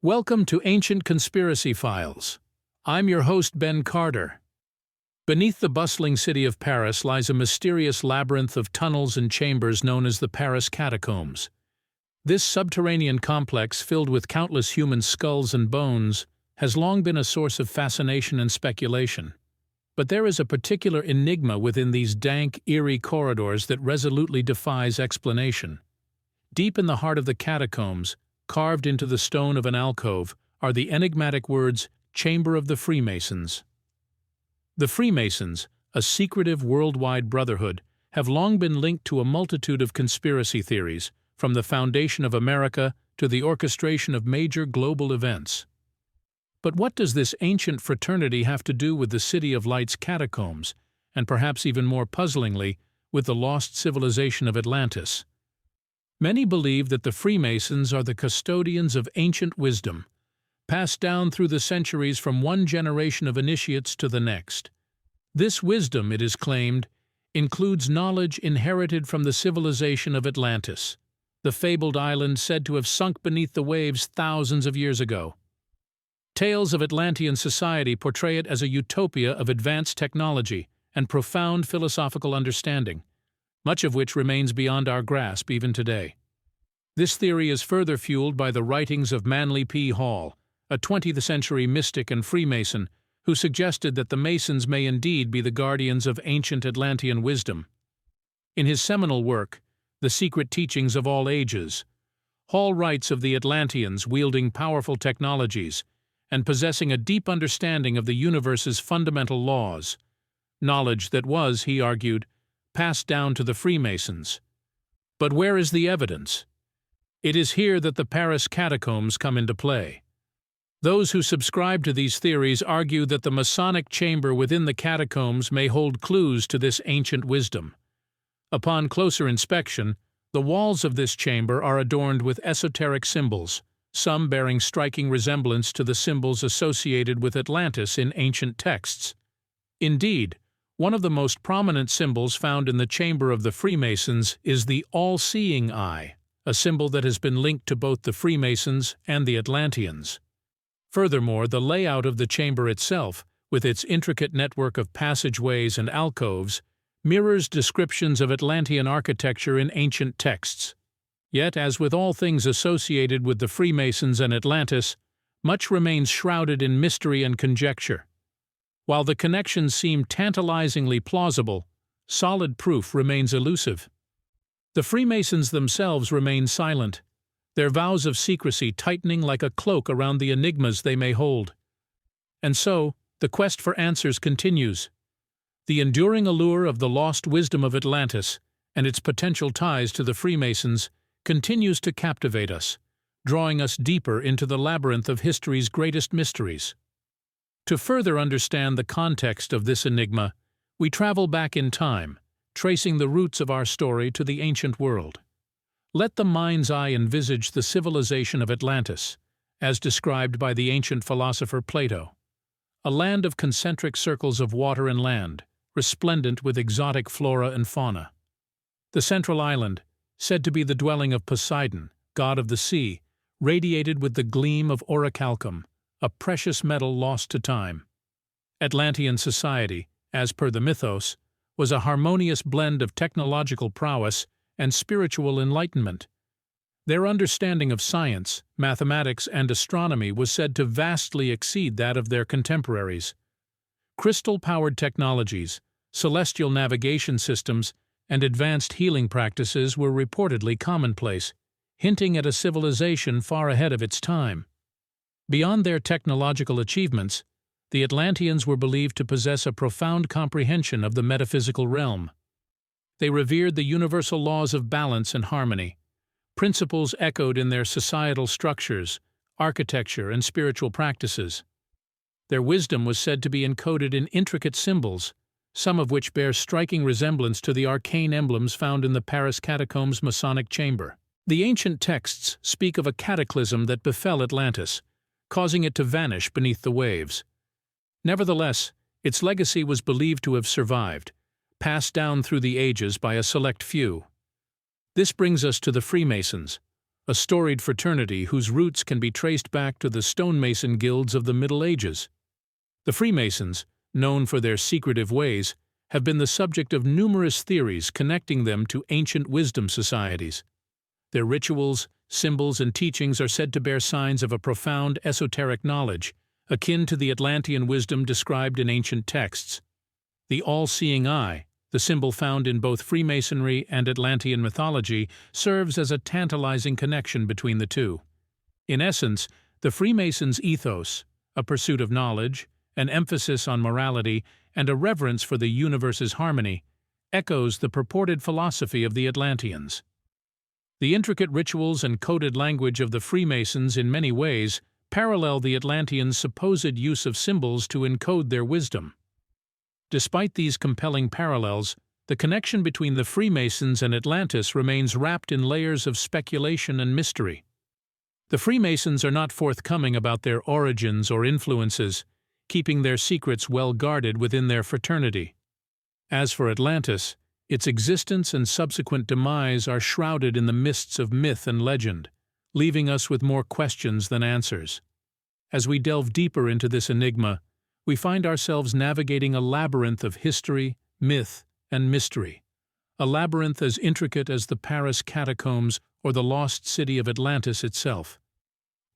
Welcome to Ancient Conspiracy Files. I'm your host, Ben Carter. Beneath the bustling city of Paris lies a mysterious labyrinth of tunnels and chambers known as the Paris Catacombs. This subterranean complex, filled with countless human skulls and bones, has long been a source of fascination and speculation. But there is a particular enigma within these dank, eerie corridors that resolutely defies explanation. Deep in the heart of the catacombs, carved into the stone of an alcove, are the enigmatic words, Chamber of the Freemasons. The Freemasons, a secretive worldwide brotherhood, have long been linked to a multitude of conspiracy theories, from the foundation of America to the orchestration of major global events. But what does this ancient fraternity have to do with the City of Light's catacombs, and perhaps even more puzzlingly, with the lost civilization of Atlantis? Many believe that the Freemasons are the custodians of ancient wisdom, passed down through the centuries from one generation of initiates to the next. This wisdom, it is claimed, includes knowledge inherited from the civilization of Atlantis, the fabled island said to have sunk beneath the waves thousands of years ago. Tales of Atlantean society portray it as a utopia of advanced technology and profound philosophical understanding, much of which remains beyond our grasp even today. This theory is further fueled by the writings of Manly P. Hall, a 20th-century mystic and Freemason, who suggested that the Masons may indeed be the guardians of ancient Atlantean wisdom. In his seminal work, The Secret Teachings of All Ages, Hall writes of the Atlanteans wielding powerful technologies and possessing a deep understanding of the universe's fundamental laws, knowledge that was, he argued, passed down to the Freemasons. But where is the evidence? It is here that the Paris catacombs come into play. Those who subscribe to these theories argue that the Masonic chamber within the catacombs may hold clues to this ancient wisdom. Upon closer inspection, the walls of this chamber are adorned with esoteric symbols, some bearing striking resemblance to the symbols associated with Atlantis in ancient texts. Indeed, one of the most prominent symbols found in the Chamber of the Freemasons is the all-seeing eye, a symbol that has been linked to both the Freemasons and the Atlanteans. Furthermore, the layout of the chamber itself, with its intricate network of passageways and alcoves, mirrors descriptions of Atlantean architecture in ancient texts. Yet, as with all things associated with the Freemasons and Atlantis, much remains shrouded in mystery and conjecture. While the connections seem tantalizingly plausible, solid proof remains elusive. The Freemasons themselves remain silent, their vows of secrecy tightening like a cloak around the enigmas they may hold. And so, the quest for answers continues. The enduring allure of the lost wisdom of Atlantis and its potential ties to the Freemasons continues to captivate us, drawing us deeper into the labyrinth of history's greatest mysteries. To further understand the context of this enigma, we travel back in time, tracing the roots of our story to the ancient world. Let the mind's eye envisage the civilization of Atlantis, as described by the ancient philosopher Plato. A land of concentric circles of water and land, resplendent with exotic flora and fauna. The central island, said to be the dwelling of Poseidon, god of the sea, radiated with the gleam of orichalcum, a precious metal lost to time. Atlantean society, as per the mythos, was a harmonious blend of technological prowess and spiritual enlightenment. Their understanding of science, mathematics, and astronomy was said to vastly exceed that of their contemporaries. Crystal-powered technologies, celestial navigation systems, and advanced healing practices were reportedly commonplace, hinting at a civilization far ahead of its time. Beyond their technological achievements, the Atlanteans were believed to possess a profound comprehension of the metaphysical realm. They revered the universal laws of balance and harmony, principles echoed in their societal structures, architecture, and spiritual practices. Their wisdom was said to be encoded in intricate symbols, some of which bear striking resemblance to the arcane emblems found in the Paris Catacombs Masonic chamber. The ancient texts speak of a cataclysm that befell Atlantis, causing it to vanish beneath the waves. Nevertheless, its legacy was believed to have survived, passed down through the ages by a select few. This brings us to the Freemasons, a storied fraternity whose roots can be traced back to the stonemason guilds of the Middle Ages. The Freemasons, known for their secretive ways, have been the subject of numerous theories connecting them to ancient wisdom societies. Their rituals, symbols, and teachings are said to bear signs of a profound esoteric knowledge, akin to the Atlantean wisdom described in ancient texts. The all-seeing eye, the symbol found in both Freemasonry and Atlantean mythology, serves as a tantalizing connection between the two. In essence, the Freemasons' ethos, a pursuit of knowledge, an emphasis on morality, and a reverence for the universe's harmony, echoes the purported philosophy of the Atlanteans. The intricate rituals and coded language of the Freemasons in many ways parallel the Atlanteans' supposed use of symbols to encode their wisdom. Despite these compelling parallels, the connection between the Freemasons and Atlantis remains wrapped in layers of speculation and mystery. The Freemasons are not forthcoming about their origins or influences, keeping their secrets well guarded within their fraternity. As for Atlantis, its existence and subsequent demise are shrouded in the mists of myth and legend, leaving us with more questions than answers. As we delve deeper into this enigma, we find ourselves navigating a labyrinth of history, myth, and mystery. A labyrinth as intricate as the Paris catacombs or the lost city of Atlantis itself.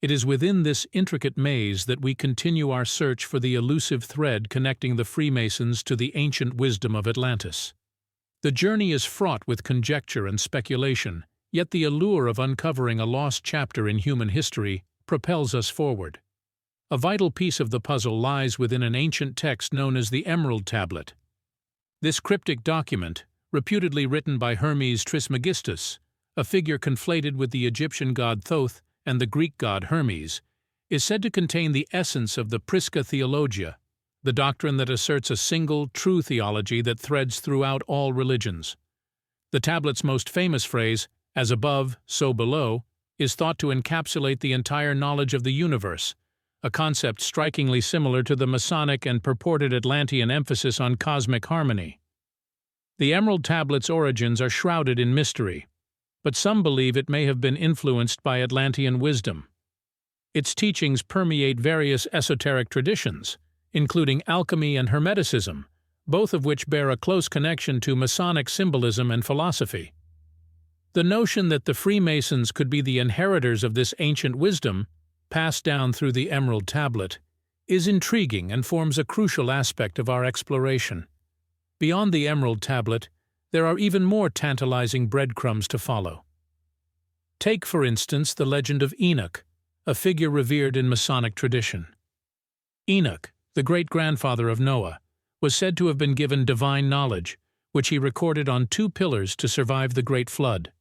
It is within this intricate maze that we continue our search for the elusive thread connecting the Freemasons to the ancient wisdom of Atlantis. The journey is fraught with conjecture and speculation, yet the allure of uncovering a lost chapter in human history propels us forward. A vital piece of the puzzle lies within an ancient text known as the Emerald Tablet. This cryptic document, reputedly written by Hermes Trismegistus, a figure conflated with the Egyptian god Thoth and the Greek god Hermes, is said to contain the essence of the Prisca Theologia, the doctrine that asserts a single, true theology that threads throughout all religions. The tablet's most famous phrase, "as above, so below," is thought to encapsulate the entire knowledge of the universe, a concept strikingly similar to the Masonic and purported Atlantean emphasis on cosmic harmony. The Emerald Tablet's origins are shrouded in mystery, but some believe it may have been influenced by Atlantean wisdom. Its teachings permeate various esoteric traditions, including alchemy and Hermeticism, both of which bear a close connection to Masonic symbolism and philosophy. The notion that the Freemasons could be the inheritors of this ancient wisdom, passed down through the Emerald Tablet, is intriguing and forms a crucial aspect of our exploration. Beyond the Emerald Tablet, there are even more tantalizing breadcrumbs to follow. Take, for instance, the legend of Enoch, a figure revered in Masonic tradition. Enoch, the great-grandfather of Noah, was said to have been given divine knowledge, which he recorded on 2 pillars to survive the Great Flood.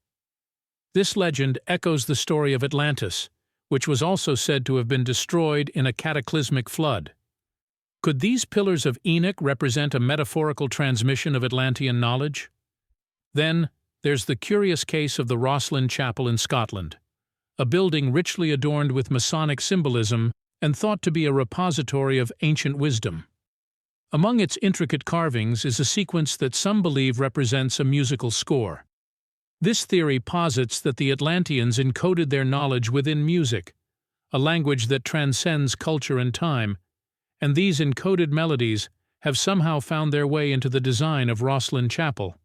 This legend echoes the story of Atlantis, which was also said to have been destroyed in a cataclysmic flood. Could these pillars of Enoch represent a metaphorical transmission of Atlantean knowledge? Then, there's the curious case of the Rosslyn Chapel in Scotland, a building richly adorned with Masonic symbolism and thought to be a repository of ancient wisdom. Among its intricate carvings is a sequence that some believe represents a musical score. This theory posits that the Atlanteans encoded their knowledge within music, a language that transcends culture and time, and these encoded melodies have somehow found their way into the design of Rosslyn Chapel.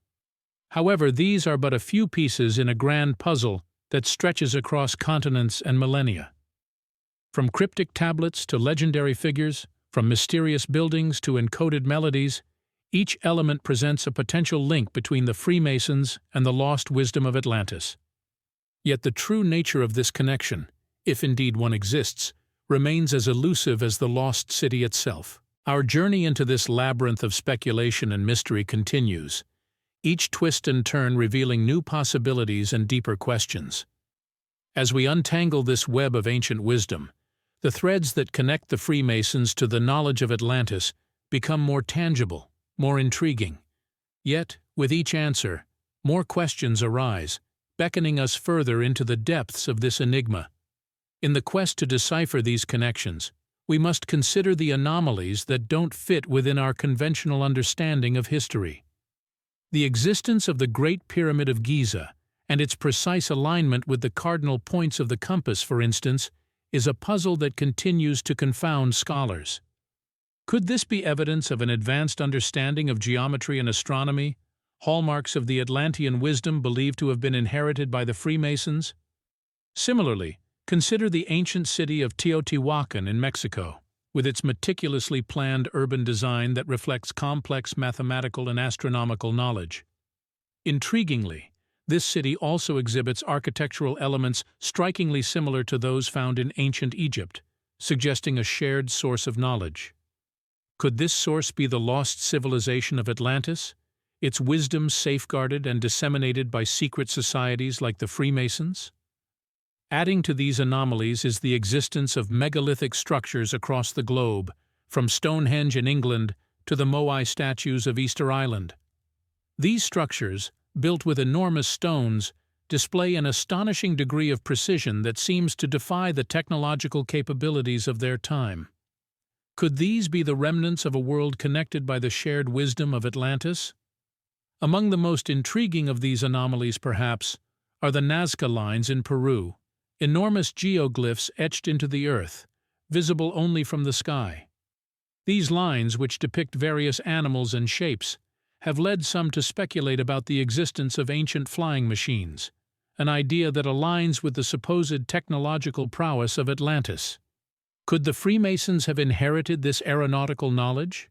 However, these are but a few pieces in a grand puzzle that stretches across continents and millennia. From cryptic tablets to legendary figures, from mysterious buildings to encoded melodies, each element presents a potential link between the Freemasons and the lost wisdom of Atlantis. Yet the true nature of this connection, if indeed one exists, remains as elusive as the lost city itself. Our journey into this labyrinth of speculation and mystery continues, each twist and turn revealing new possibilities and deeper questions. As we untangle this web of ancient wisdom, the threads that connect the Freemasons to the knowledge of Atlantis become more tangible, more intriguing. Yet, with each answer, more questions arise, beckoning us further into the depths of this enigma. In the quest to decipher these connections, we must consider the anomalies that don't fit within our conventional understanding of history. The existence of the Great Pyramid of Giza and its precise alignment with the cardinal points of the compass, for instance, is a puzzle that continues to confound scholars. Could this be evidence of an advanced understanding of geometry and astronomy, hallmarks of the Atlantean wisdom believed to have been inherited by the Freemasons? Similarly, consider the ancient city of Teotihuacan in Mexico, with its meticulously planned urban design that reflects complex mathematical and astronomical knowledge. Intriguingly, this city also exhibits architectural elements strikingly similar to those found in ancient Egypt, suggesting a shared source of knowledge. Could this source be the lost civilization of Atlantis, its wisdom safeguarded and disseminated by secret societies like the Freemasons? Adding to these anomalies is the existence of megalithic structures across the globe, from Stonehenge in England to the Moai statues of Easter Island. These structures, built with enormous stones, display an astonishing degree of precision that seems to defy the technological capabilities of their time. Could these be the remnants of a world connected by the shared wisdom of Atlantis? Among the most intriguing of these anomalies, perhaps, are the Nazca lines in Peru, enormous geoglyphs etched into the earth, visible only from the sky. These lines, which depict various animals and shapes, have led some to speculate about the existence of ancient flying machines, an idea that aligns with the supposed technological prowess of Atlantis. Could the Freemasons have inherited this aeronautical knowledge?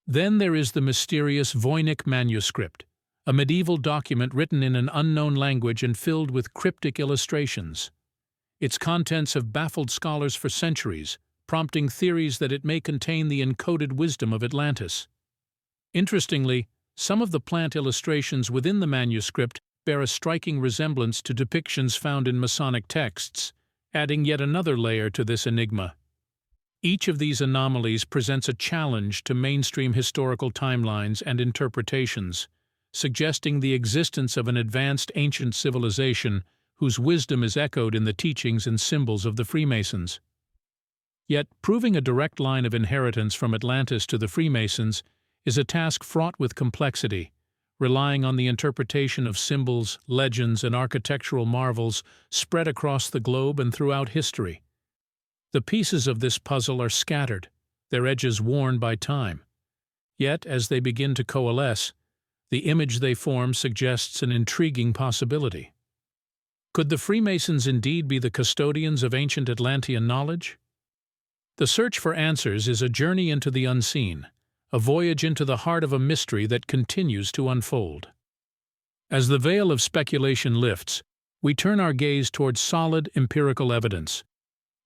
Then there is the mysterious Voynich manuscript, a medieval document written in an unknown language and filled with cryptic illustrations. Its contents have baffled scholars for centuries, prompting theories that it may contain the encoded wisdom of Atlantis. Interestingly, some of the plant illustrations within the manuscript bear a striking resemblance to depictions found in Masonic texts, adding yet another layer to this enigma. Each of these anomalies presents a challenge to mainstream historical timelines and interpretations, suggesting the existence of an advanced ancient civilization whose wisdom is echoed in the teachings and symbols of the Freemasons. Yet, proving a direct line of inheritance from Atlantis to the Freemasons is a task fraught with complexity, relying on the interpretation of symbols, legends, and architectural marvels spread across the globe and throughout history. The pieces of this puzzle are scattered, their edges worn by time. Yet, as they begin to coalesce, the image they form suggests an intriguing possibility. Could the Freemasons indeed be the custodians of ancient Atlantean knowledge? The search for answers is a journey into the unseen, a voyage into the heart of a mystery that continues to unfold. As the veil of speculation lifts, we turn our gaze towards solid, empirical evidence.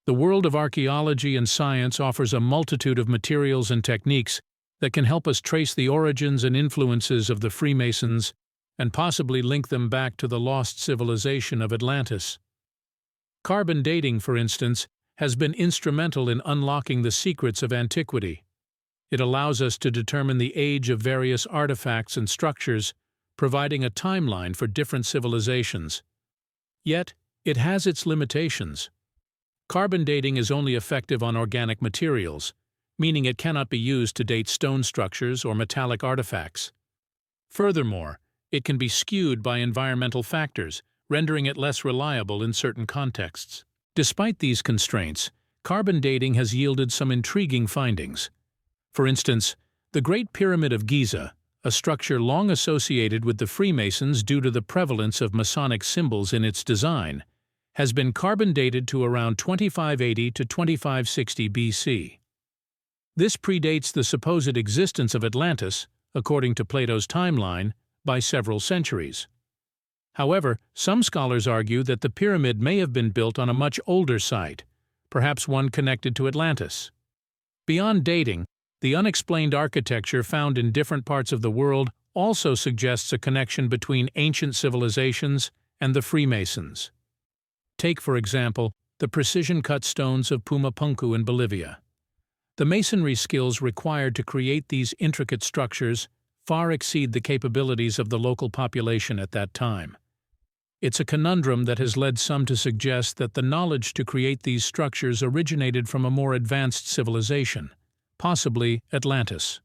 The world of archaeology and science offers a multitude of materials and techniques that can help us trace the origins and influences of the Freemasons and possibly link them back to the lost civilization of Atlantis. Carbon dating, for instance, has been instrumental in unlocking the secrets of antiquity. It allows us to determine the age of various artifacts and structures, providing a timeline for different civilizations. Yet, it has its limitations. Carbon dating is only effective on organic materials, meaning it cannot be used to date stone structures or metallic artifacts. Furthermore, it can be skewed by environmental factors, rendering it less reliable in certain contexts. Despite these constraints, carbon dating has yielded some intriguing findings. For instance, the Great Pyramid of Giza, a structure long associated with the Freemasons due to the prevalence of Masonic symbols in its design, has been carbon dated to around 2580 to 2560 BC. This predates the supposed existence of Atlantis, according to Plato's timeline, by several centuries. However, some scholars argue that the pyramid may have been built on a much older site, perhaps one connected to Atlantis. Beyond dating, the unexplained architecture found in different parts of the world also suggests a connection between ancient civilizations and the Freemasons. Take, for example, the precision-cut stones of Pumapunku in Bolivia. The masonry skills required to create these intricate structures far exceed the capabilities of the local population at that time. It's a conundrum that has led some to suggest that the knowledge to create these structures originated from a more advanced civilization, possibly Atlantis.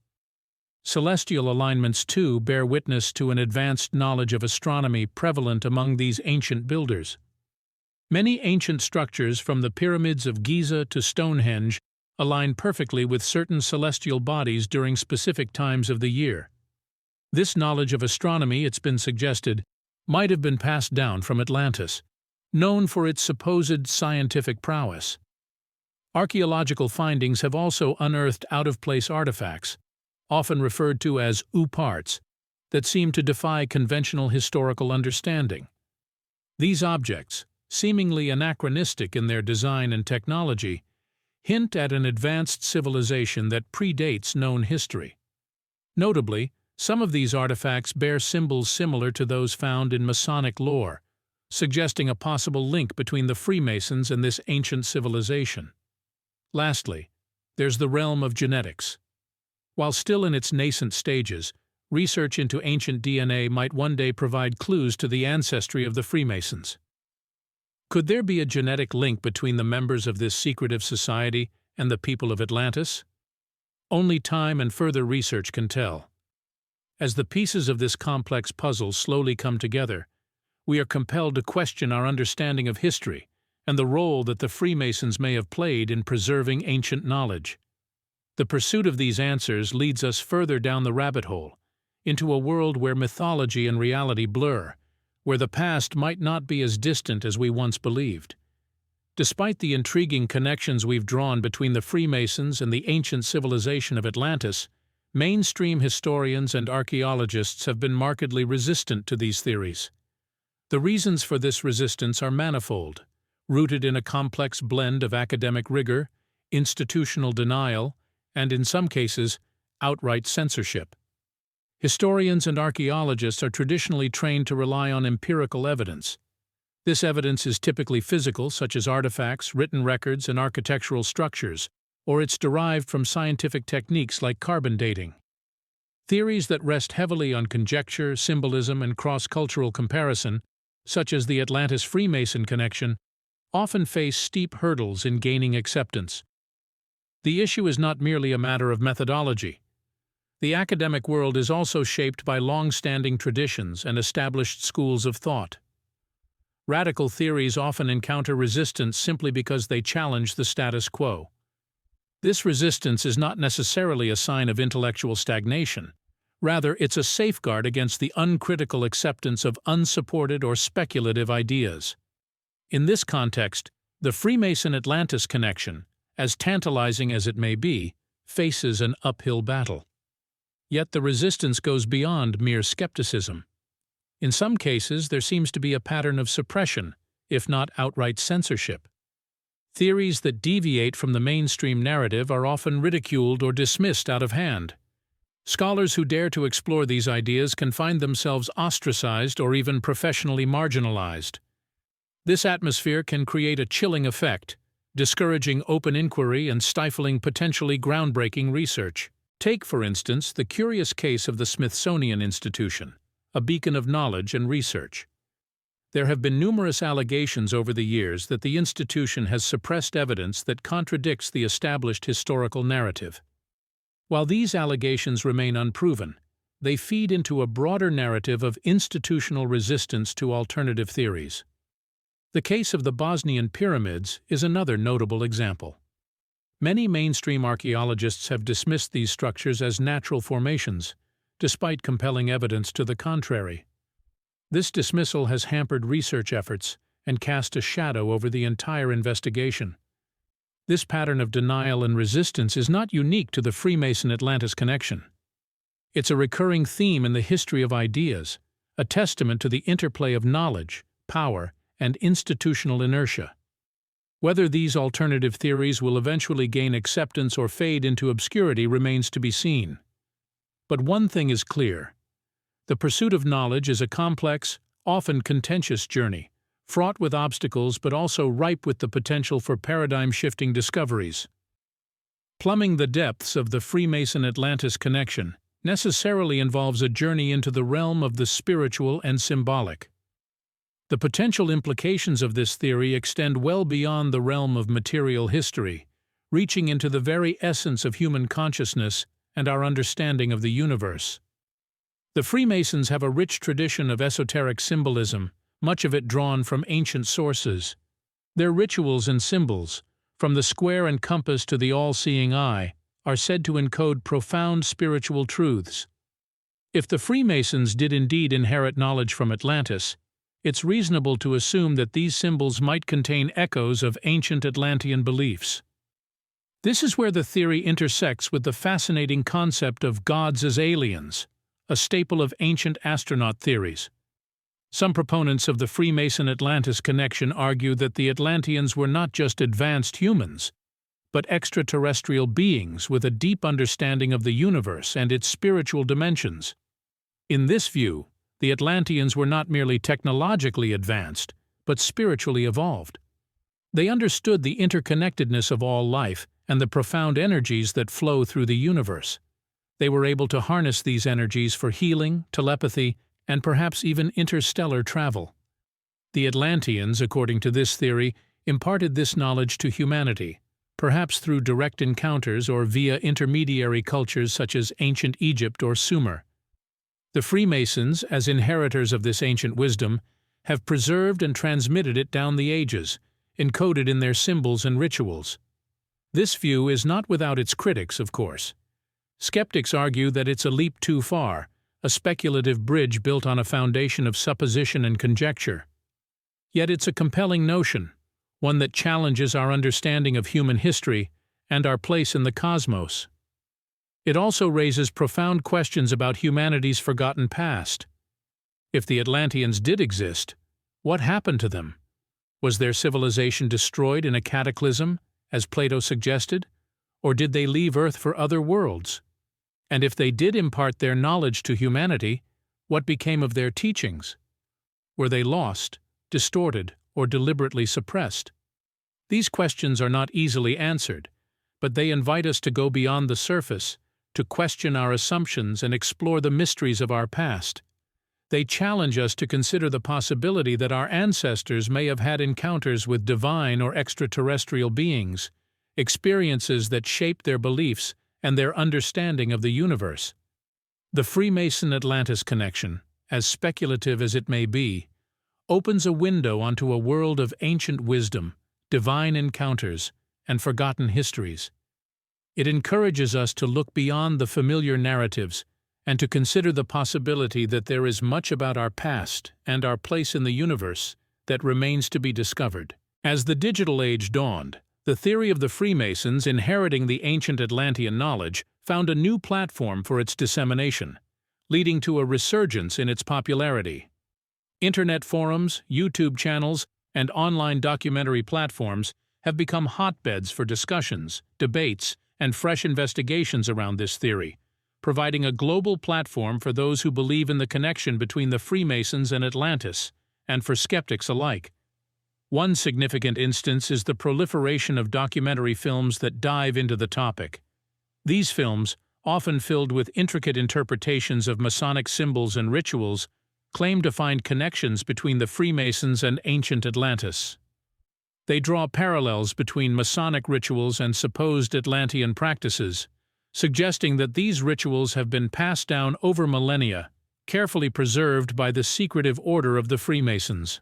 Celestial alignments, too, bear witness to an advanced knowledge of astronomy prevalent among these ancient builders. Many ancient structures, from the pyramids of Giza to Stonehenge, align perfectly with certain celestial bodies during specific times of the year. This knowledge of astronomy, it's been suggested, might have been passed down from Atlantis, known for its supposed scientific prowess. Archaeological findings have also unearthed out-of-place artifacts, often referred to as parts, that seem to defy conventional historical understanding. These objects, seemingly anachronistic in their design and technology, hint at an advanced civilization that predates known history. Notably, some of these artifacts bear symbols similar to those found in Masonic lore, suggesting a possible link between the Freemasons and this ancient civilization. Lastly, there's the realm of genetics. While still in its nascent stages, research into ancient DNA might one day provide clues to the ancestry of the Freemasons. Could there be a genetic link between the members of this secretive society and the people of Atlantis? Only time and further research can tell. As the pieces of this complex puzzle slowly come together, we are compelled to question our understanding of history and the role that the Freemasons may have played in preserving ancient knowledge. The pursuit of these answers leads us further down the rabbit hole, into a world where mythology and reality blur, where the past might not be as distant as we once believed. Despite the intriguing connections we've drawn between the Freemasons and the ancient civilization of Atlantis, mainstream historians and archaeologists have been markedly resistant to these theories. The reasons for this resistance are manifold, rooted in a complex blend of academic rigor, institutional denial, and in some cases, outright censorship. Historians and archaeologists are traditionally trained to rely on empirical evidence. This evidence is typically physical, such as artifacts, written records, and architectural structures, or it's derived from scientific techniques like carbon dating. Theories that rest heavily on conjecture, symbolism, and cross-cultural comparison, such as the Atlantis Freemason connection, often face steep hurdles in gaining acceptance. The issue is not merely a matter of methodology. The academic world is also shaped by long-standing traditions and established schools of thought. Radical theories often encounter resistance simply because they challenge the status quo. This resistance is not necessarily a sign of intellectual stagnation. Rather, it's a safeguard against the uncritical acceptance of unsupported or speculative ideas. In this context, the Freemason-Atlantis connection, as tantalizing as it may be, faces an uphill battle. Yet the resistance goes beyond mere skepticism. In some cases, there seems to be a pattern of suppression, if not outright censorship. Theories that deviate from the mainstream narrative are often ridiculed or dismissed out of hand. Scholars who dare to explore these ideas can find themselves ostracized or even professionally marginalized. This atmosphere can create a chilling effect, discouraging open inquiry and stifling potentially groundbreaking research. Take, for instance, the curious case of the Smithsonian Institution, a beacon of knowledge and research. There have been numerous allegations over the years that the institution has suppressed evidence that contradicts the established historical narrative. While these allegations remain unproven, they feed into a broader narrative of institutional resistance to alternative theories. The case of the Bosnian pyramids is another notable example. Many mainstream archaeologists have dismissed these structures as natural formations, despite compelling evidence to the contrary. This dismissal has hampered research efforts and cast a shadow over the entire investigation. This pattern of denial and resistance is not unique to the Freemason-Atlantis connection. It's a recurring theme in the history of ideas, a testament to the interplay of knowledge, power, and institutional inertia. Whether these alternative theories will eventually gain acceptance or fade into obscurity remains to be seen. But one thing is clear. The pursuit of knowledge is a complex, often contentious journey, fraught with obstacles but also ripe with the potential for paradigm-shifting discoveries. Plumbing the depths of the Freemason-Atlantis connection necessarily involves a journey into the realm of the spiritual and symbolic. The potential implications of this theory extend well beyond the realm of material history, reaching into the very essence of human consciousness and our understanding of the universe. The Freemasons have a rich tradition of esoteric symbolism, much of it drawn from ancient sources. Their rituals and symbols, from the square and compass to the all-seeing eye, are said to encode profound spiritual truths. If the Freemasons did indeed inherit knowledge from Atlantis, it's reasonable to assume that these symbols might contain echoes of ancient Atlantean beliefs. This is where the theory intersects with the fascinating concept of gods as aliens, a staple of ancient astronaut theories. Some proponents of the Freemason-Atlantis connection argue that the Atlanteans were not just advanced humans, but extraterrestrial beings with a deep understanding of the universe and its spiritual dimensions. In this view, the Atlanteans were not merely technologically advanced, but spiritually evolved. They understood the interconnectedness of all life and the profound energies that flow through the universe. They were able to harness these energies for healing, telepathy, and perhaps even interstellar travel. The Atlanteans, according to this theory, imparted this knowledge to humanity, perhaps through direct encounters or via intermediary cultures such as ancient Egypt or Sumer. The Freemasons, as inheritors of this ancient wisdom, have preserved and transmitted it down the ages, encoded in their symbols and rituals. This view is not without its critics, of course. Skeptics argue that it's a leap too far, a speculative bridge built on a foundation of supposition and conjecture. Yet it's a compelling notion, one that challenges our understanding of human history and our place in the cosmos. It also raises profound questions about humanity's forgotten past. If the Atlanteans did exist, what happened to them? Was their civilization destroyed in a cataclysm, as Plato suggested, or did they leave Earth for other worlds? And if they did impart their knowledge to humanity, what became of their teachings? Were they lost, distorted, or deliberately suppressed? These questions are not easily answered, but they invite us to go beyond the surface, to question our assumptions and explore the mysteries of our past. They challenge us to consider the possibility that our ancestors may have had encounters with divine or extraterrestrial beings, experiences that shaped their beliefs and their understanding of the universe. The Freemason-Atlantis connection, as speculative as it may be, opens a window onto a world of ancient wisdom, divine encounters, and forgotten histories. It encourages us to look beyond the familiar narratives and to consider the possibility that there is much about our past and our place in the universe that remains to be discovered. As the digital age dawned, the theory of the Freemasons inheriting the ancient Atlantean knowledge found a new platform for its dissemination, leading to a resurgence in its popularity. Internet forums, YouTube channels, and online documentary platforms have become hotbeds for discussions, debates, and fresh investigations around this theory, providing a global platform for those who believe in the connection between the Freemasons and Atlantis, and for skeptics alike. One significant instance is the proliferation of documentary films that dive into the topic. These films, often filled with intricate interpretations of Masonic symbols and rituals, claim to find connections between the Freemasons and ancient Atlantis. They draw parallels between Masonic rituals and supposed Atlantean practices, suggesting that these rituals have been passed down over millennia, carefully preserved by the secretive order of the Freemasons.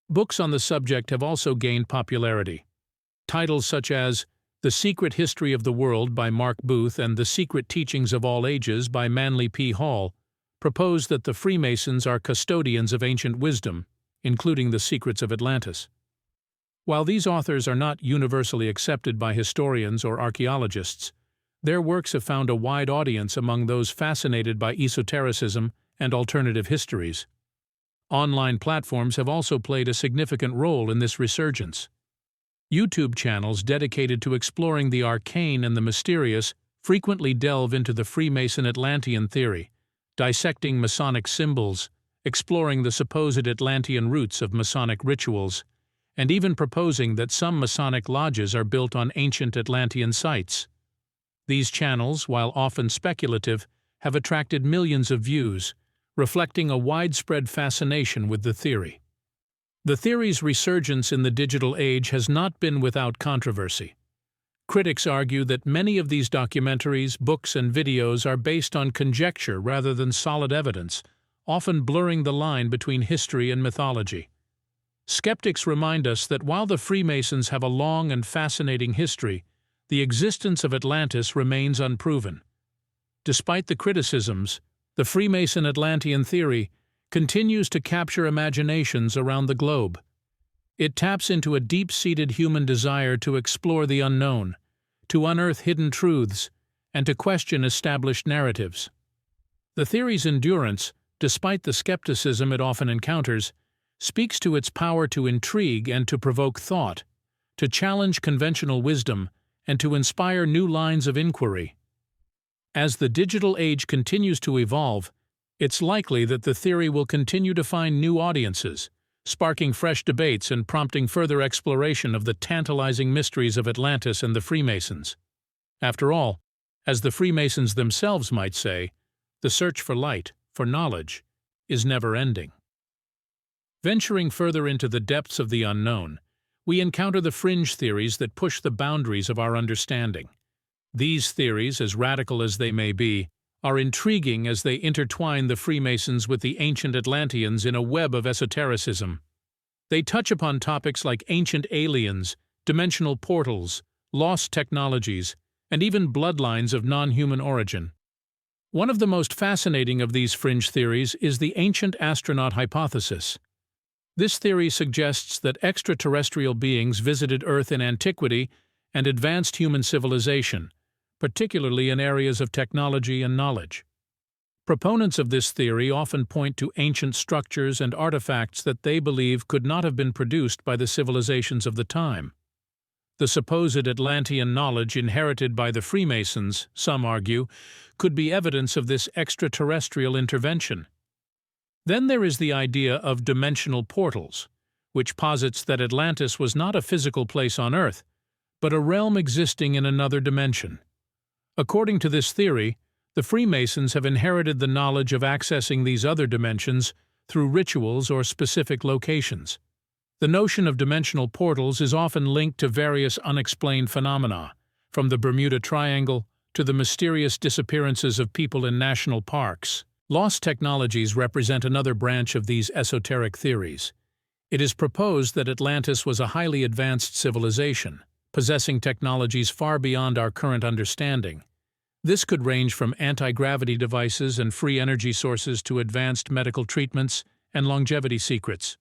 Books on the subject have also gained popularity. Titles such as The Secret History of the World by Mark Booth and The Secret Teachings of All Ages by Manly P. Hall propose that the Freemasons are custodians of ancient wisdom, including the secrets of Atlantis. While these authors are not universally accepted by historians or archaeologists, their works have found a wide audience among those fascinated by esotericism and alternative histories. Online platforms have also played a significant role in this resurgence. YouTube channels dedicated to exploring the arcane and the mysterious frequently delve into the Freemason Atlantean theory, dissecting Masonic symbols, exploring the supposed Atlantean roots of Masonic rituals, and even proposing that some Masonic lodges are built on ancient Atlantean sites. These channels, while often speculative, have attracted millions of views, reflecting a widespread fascination with the theory. The theory's resurgence in the digital age has not been without controversy. Critics argue that many of these documentaries, books, and videos are based on conjecture rather than solid evidence, often blurring the line between history and mythology. Skeptics remind us that while the Freemasons have a long and fascinating history, the existence of Atlantis remains unproven. Despite the criticisms, the Freemason Atlantean theory continues to capture imaginations around the globe. It taps into a deep-seated human desire to explore the unknown, to unearth hidden truths, and to question established narratives. The theory's endurance, despite the skepticism it often encounters, speaks to its power to intrigue and to provoke thought, to challenge conventional wisdom, and to inspire new lines of inquiry. As the digital age continues to evolve, it's likely that the theory will continue to find new audiences, sparking fresh debates and prompting further exploration of the tantalizing mysteries of Atlantis and the Freemasons. After all, as the Freemasons themselves might say, the search for light, for knowledge, is never-ending. Venturing further into the depths of the unknown, we encounter the fringe theories that push the boundaries of our understanding. These theories, as radical as they may be, are intriguing as they intertwine the Freemasons with the ancient Atlanteans in a web of esotericism. They touch upon topics like ancient aliens, dimensional portals, lost technologies, and even bloodlines of non-human origin. One of the most fascinating of these fringe theories is the ancient astronaut hypothesis. This theory suggests that extraterrestrial beings visited Earth in antiquity and advanced human civilization, particularly in areas of technology and knowledge. Proponents of this theory often point to ancient structures and artifacts that they believe could not have been produced by the civilizations of the time. The supposed Atlantean knowledge inherited by the Freemasons, some argue, could be evidence of this extraterrestrial intervention. Then there is the idea of dimensional portals, which posits that Atlantis was not a physical place on Earth, but a realm existing in another dimension. According to this theory, the Freemasons have inherited the knowledge of accessing these other dimensions through rituals or specific locations. The notion of dimensional portals is often linked to various unexplained phenomena, from the Bermuda Triangle to the mysterious disappearances of people in national parks. Lost technologies represent another branch of these esoteric theories. It is proposed that Atlantis was a highly advanced civilization, possessing technologies far beyond our current understanding. This could range from anti-gravity devices and free energy sources to advanced medical treatments and longevity secrets.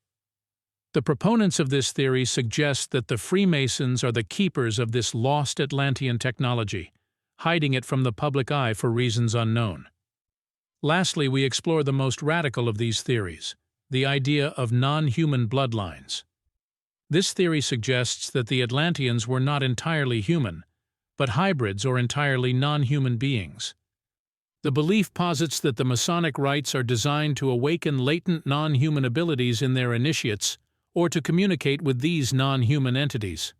The proponents of this theory suggest that the Freemasons are the keepers of this lost Atlantean technology, hiding it from the public eye for reasons unknown. Lastly, we explore the most radical of these theories, the idea of non-human bloodlines. This theory suggests that the Atlanteans were not entirely human, but hybrids or entirely non-human beings. The belief posits that the Masonic rites are designed to awaken latent non-human abilities in their initiates or to communicate with these non-human entities.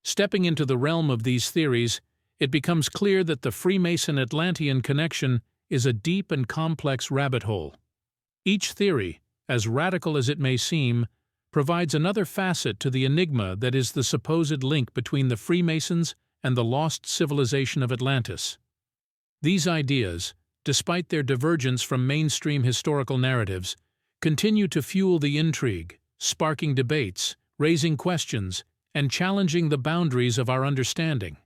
Stepping into the realm of these theories, it becomes clear that the Freemason-Atlantean connection is a deep and complex rabbit hole. Each theory, as radical as it may seem, provides another facet to the enigma that is the supposed link between the Freemasons and the lost civilization of Atlantis. These ideas, despite their divergence from mainstream historical narratives, continue to fuel the intrigue, sparking debates, raising questions, and challenging the boundaries of our understanding.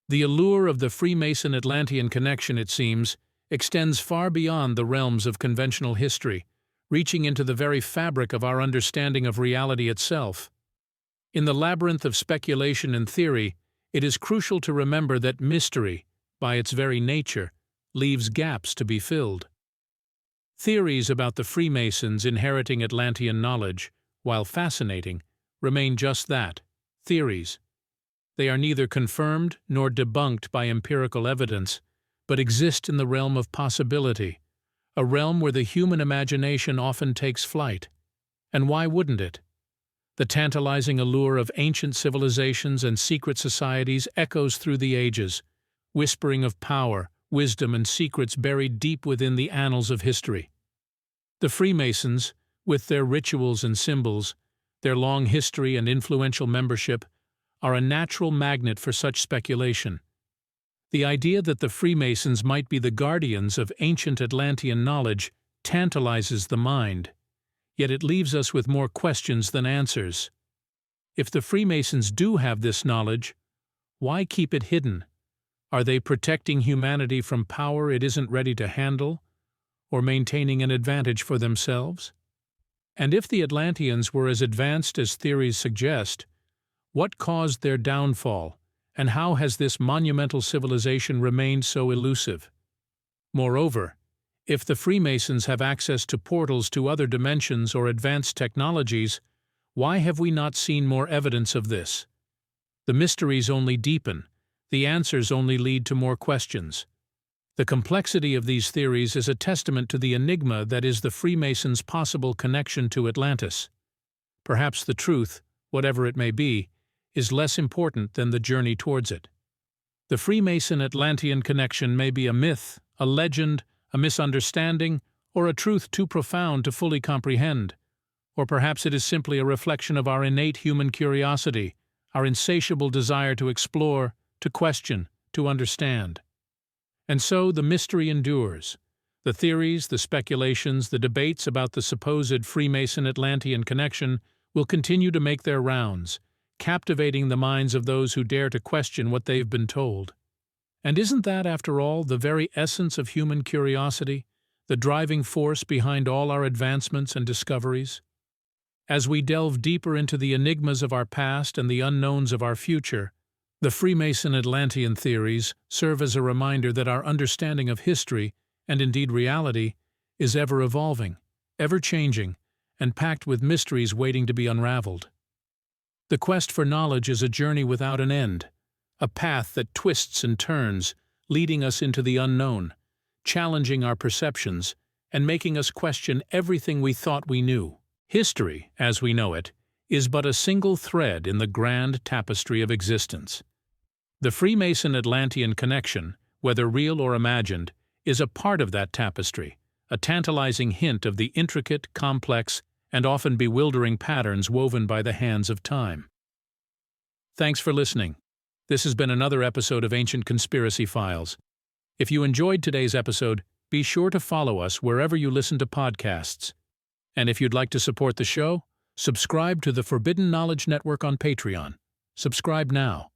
The allure of the Freemason-Atlantean connection, it seems, extends far beyond the realms of conventional history, reaching into the very fabric of our understanding of reality itself. In the labyrinth of speculation and theory, it is crucial to remember that mystery, by its very nature, leaves gaps to be filled. Theories about the Freemasons inheriting Atlantean knowledge, while fascinating, remain just that, theories. They are neither confirmed nor debunked by empirical evidence, but exist in the realm of possibility, a realm where the human imagination often takes flight. And why wouldn't it? The tantalizing allure of ancient civilizations and secret societies echoes through the ages, whispering of power, wisdom, and secrets buried deep within the annals of history. The Freemasons, with their rituals and symbols, their long history and influential membership, are a natural magnet for such speculation. The idea that the Freemasons might be the guardians of ancient Atlantean knowledge tantalizes the mind, yet it leaves us with more questions than answers. If the Freemasons do have this knowledge, why keep it hidden? Are they protecting humanity from power it isn't ready to handle, or maintaining an advantage for themselves? And if the Atlanteans were as advanced as theories suggest, what caused their downfall, and how has this monumental civilization remained so elusive? Moreover, if the Freemasons have access to portals to other dimensions or advanced technologies, why have we not seen more evidence of this? The mysteries only deepen, the answers only lead to more questions. The complexity of these theories is a testament to the enigma that is the Freemasons' possible connection to Atlantis. Perhaps the truth, whatever it may be, is less important than the journey towards it. The Freemason-Atlantean connection may be a myth, a legend, a misunderstanding, or a truth too profound to fully comprehend. Or perhaps it is simply a reflection of our innate human curiosity, our insatiable desire to explore, to question, to understand. And so the mystery endures. The theories, the speculations, the debates about the supposed Freemason-Atlantean connection will continue to make their rounds, captivating the minds of those who dare to question what they've been told. And isn't that, after all, the very essence of human curiosity, the driving force behind all our advancements and discoveries? As we delve deeper into the enigmas of our past and the unknowns of our future, the Freemason-Atlantean theories serve as a reminder that our understanding of history, and indeed reality, is ever evolving, ever changing, and packed with mysteries waiting to be unraveled. The quest for knowledge is a journey without an end, a path that twists and turns, leading us into the unknown, challenging our perceptions, and making us question everything we thought we knew. History, as we know it, is but a single thread in the grand tapestry of existence. The Freemason-Atlantean connection, whether real or imagined, is a part of that tapestry, a tantalizing hint of the intricate, complex, and often bewildering patterns woven by the hands of time. Thanks for listening. This has been another episode of Ancient Conspiracy Files. If you enjoyed today's episode, be sure to follow us wherever you listen to podcasts. And if you'd like to support the show, subscribe to the Forbidden Knowledge Network on Patreon. Subscribe now.